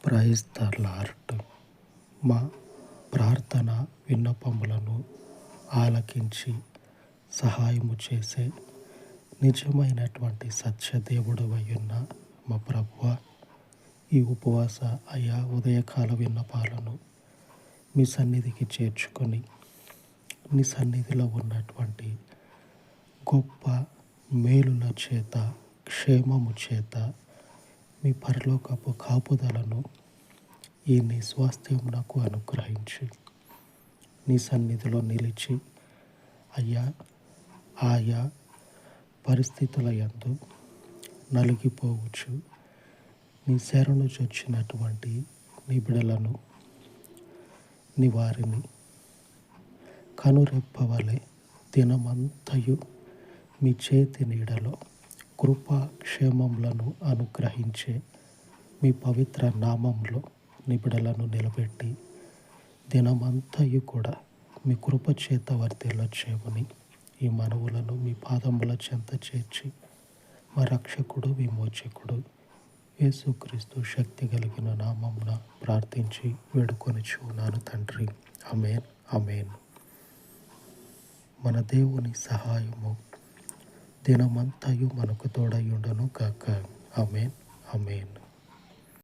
Praise the lord. మా ప్రార్థన విన్నపములను ఆలకించి సహాయము చేసే నిజమైనటువంటి సత్యదేవుడవై ఉన్న మా ప్రభువా, ఈ ఉపవాస ఉదయకాల విన్నపాలను మీ సన్నిధికి చేర్చుకొని మీ సన్నిధిలో ఉన్నటువంటి గొప్ప మేలుల చేత, క్షేమము చేత, మీ పరలోకపు కాపుదలను ఈ నీ స్వాస్థ్యం నాకు అనుగ్రహించి నీ సన్నిధిలో నిలిచి ఆయా పరిస్థితుల యందు నలిగిపోవచ్చు నీ శరణు చొచ్చినటువంటి నీ బిడలను, నీ వారిని కనురెప్పవలె దినమంతయు మీ చేతి నీడలో కృపా క్షేమములను అనుగ్రహించే మీ పవిత్ర నామంలో నీ బిడలను నిలబెట్టి దినమంతయు కూడా మీ కృప చేత వర్ధిల్లచేయమని ఈ మనవులను మీ పాదముల చెంత చేర్చి మా రక్షకుడు విమోచకుడు యేసుక్రీస్తు శక్తి కలిగిన నామమున ప్రార్థించి వేడుకొనిచున్నాను తండ్రి. ఆమేన్, ఆమేన్. మన దేవుని సహాయము దినమంతయు మనకు తోడయుండును గాక. ఆమేన్, ఆమేన్.